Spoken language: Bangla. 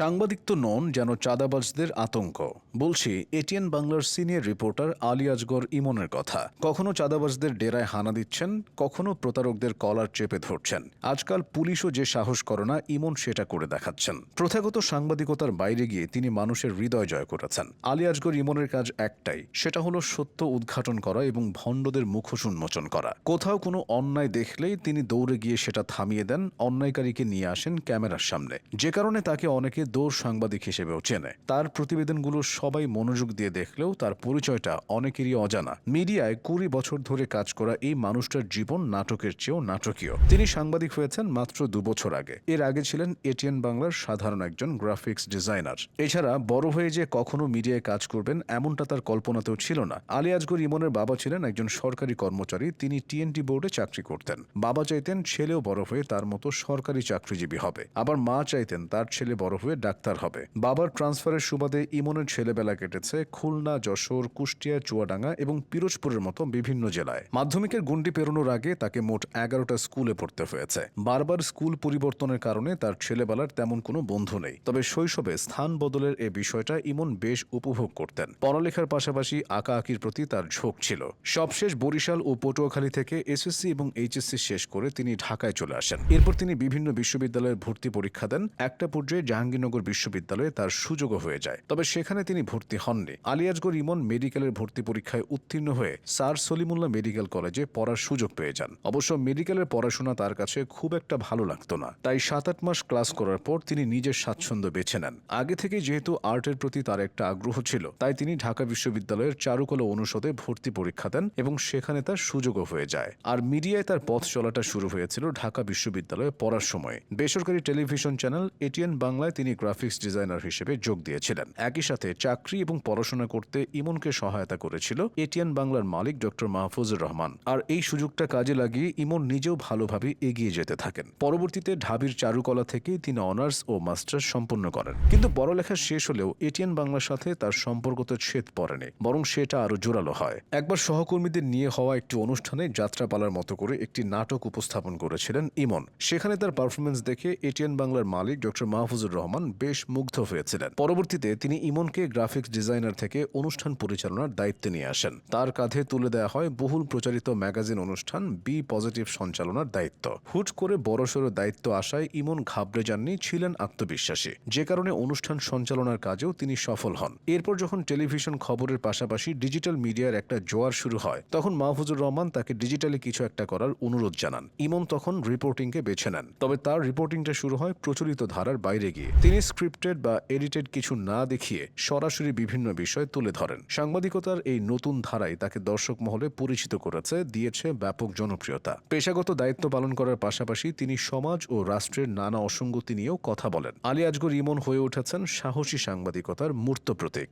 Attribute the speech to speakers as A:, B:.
A: সাংবাদিক তো নন, যেন চাঁদাবাজদের আতঙ্ক। বলছি এটিএন বাংলার সিনিয়র রিপোর্টার আলী আজগর ইমনের কথা। কখনো চাঁদাবাজদের ডেরায় হানা দিচ্ছেন, কখনো প্রতারকদের কলার চেপে ধরছেন। আজকাল পুলিশও যে সাহস করে না, ইমন সেটা করে দেখাচ্ছেন। প্রথাগত সাংবাদিকতার বাইরে গিয়ে তিনি মানুষের হৃদয় জয় করেছেন। আলী আজগর ইমনের কাজ একটাই, সেটা হলো সত্য উদ্ঘাটন করা এবং ভণ্ডদের মুখোশ উন্মোচন করা। কোথাও কোনো অন্যায় দেখলেই তিনি দৌড়ে গিয়ে সেটা থামিয়ে দেন, অন্যায়কারীকে নিয়ে আসেন ক্যামেরার সামনে। যে কারণে তাকে অনেকে দৌড় সাংবাদিক হিসেবেও চেনে। তার প্রতিবেদনগুলো সবাই মনোযোগ দিয়ে দেখলেও তার পরিচয়টা অনেকেরই অজানা। মিডিয়ায় 20 বছর ধরে কাজ করা এই মানুষটার জীবন নাটকের চেয়েও নাটকীয়। তিনি সাংবাদিক হয়েছেন মাত্র 2 বছর আগে। এর আগে ছিলেন এটিএন বাংলার সাধারণ একজন গ্রাফিক্স ডিজাইনার। এছাড়া বড় হয়ে যে কখনো মিডিয়ায় কাজ করবেন এমনটা তার কল্পনাতেও ছিল না। আলী আজগর ইমনের বাবা ছিলেন একজন সরকারি কর্মচারী। তিনি টিএনটি বোর্ডে চাকরি করতেন। বাবা চাইতেন ছেলেও বড় হয়ে তার মতো সরকারি চাকরিজীবী হবে। আবার মা চাইতেন তার ছেলে বড় হয়ে ডাক্তার হবে। বাবার ট্রান্সফারের সুবাদে ইমনের ছেলেবেলা কেটেছে খুলনা, যশোর, কুষ্টিয়া, চুয়াডাঙ্গা এবং পিরোজপুরের মতো বিভিন্ন জেলায়। মাধ্যমিকের গণ্ডি পেরোনোর আগে তাকে মোট 11টা স্কুলে পড়তে হয়েছে। বারবার স্কুল পরিবর্তনের কারণে তার ছেলেবেলার তেমন কোনো বন্ধু নেই। তবে শৈশবে স্থান বদলের এ বিষয়টা ইমন বেশ উপভোগ করতেন। পড়ালেখার পাশাপাশি আঁকাআঁকির প্রতি তার ঝোঁক ছিল। সবশেষ বরিশাল ও পটুয়াখালী থেকে এসএসসি এবং এইচএসসি শেষ করে তিনি ঢাকায় চলে আসেন। এরপর তিনি বিভিন্ন বিশ্ববিদ্যালয়ের ভর্তি পরীক্ষা দেন। একটা পর্যায়ে জাহাঙ্গীরনগর বিশ্ববিদ্যালয়ে তার সুযোগও হয়ে যায়। তবে সেখানে তিনি ভর্তি হননি। আলী আজগর ইমন মেডিকেলের ভর্তি পরীক্ষায় উত্তীর্ণ হয়ে স্যার সলিমুল্লাহ মেডিকেল কলেজে পড়ার সুযোগ পেয়ে যান। অবশ্য মেডিকেলের পড়াশোনা তার কাছে খুব একটা ভালো লাগতো না। তাই 7-8 মাস ক্লাস করার পর তিনি নিজের স্বাচ্ছন্দ্য বেছে নেন। আগে থেকে যেহেতু আর্টের প্রতি তার একটা আগ্রহ ছিল, তাই তিনি ঢাকা বিশ্ববিদ্যালয়ের চারুকলা অনুষদে ভর্তি পরীক্ষা দেন এবং সেখানে তার সুযোগও হয়ে যায়। আর মিডিয়ায় তার পথ চলাটা শুরু হয়েছিল ঢাকা বিশ্ববিদ্যালয়ে পড়ার সময়। বেসরকারি টেলিভিশন চ্যানেল এটিএন বাংলায় তিনি গ্রাফিক্স ডিজাইনার হিসেবে যোগ দিয়েছিলেন। একই সাথে চাকরি এবং পড়াশোনা করতে ইমনকে সহায়তা করেছিল এটিএন বাংলার মালিক ডক্টর মাহফুজুর রহমান। আর এই সুযোগটা কাজে লাগিয়ে ইমন নিজেও ভালোভাবে এগিয়ে যেতে থাকেন। পরবর্তীতে ঢাবির চারুকলা থেকে তিনি অনার্স ও মাস্টার্স সম্পন্ন করেন। কিন্তু পড়ালেখা শেষ হলেও এটিএন বাংলার সাথে তার সম্পর্ক তো ছেদ পড়েনি, বরং সেটা আরো জোরালো হয়। একবার সহকর্মীদের নিয়ে হওয়া একটি অনুষ্ঠানে যাত্রাপালার মতো করে একটি নাটক উপস্থাপন করেছিলেন ইমন। সেখানে তার পারফরমেন্স দেখে এটিএন বাংলার মালিক ডক্টর মাহফুজুর রহমান বেশ মুগ্ধ হয়েছিলেন। পরবর্তীতে তিনি ইমনকে গ্রাফিক্স ডিজাইনার থেকে অনুষ্ঠান পরিচালনার দায়িত্বে নিয়ে আসেন। তার কাঁধে তুলে দেওয়া হয় বহুল প্রচারিত ম্যাগাজিন অনুষ্ঠান বি পজিটিভ সঞ্চালনার দায়িত্ব। হুট করে বড়সড় দায়িত্ব আসায় ইমন ঘাবড়ে যাননি, ছিলেন আত্মবিশ্বাসী। যে কারণে অনুষ্ঠান সঞ্চালনার কাজেও তিনি সফল হন। এরপর যখন টেলিভিশন খবরের পাশাপাশি ডিজিটাল মিডিয়ার একটা জোয়ার শুরু হয়, তখন মাহফুজুর রহমান তাকে ডিজিটালি কিছু একটা করার অনুরোধ জানান। ইমন তখন রিপোর্টিংকে বেছে নেন। তবে তার রিপোর্টিংটা শুরু হয় প্রচলিত ধারার বাইরে গিয়ে। তিনি স্ক্রিপ্টেড বা এডিটেড কিছু না দেখিয়ে সরাসরি বিভিন্ন বিষয় তুলে ধরেন। সাংবাদিকতার এই নতুন ধারায় তাকে দর্শক মহলে পরিচিত করেছে, দিয়েছে ব্যাপক জনপ্রিয়তা। পেশাগত দায়িত্ব পালন করার পাশাপাশি তিনি সমাজ ও রাষ্ট্রের নানা অসঙ্গতি নিয়েও কথা বলেন। আলী আজগর ইমন হয়ে উঠেছেন সাহসী সাংবাদিকতার মূর্ত প্রতীক।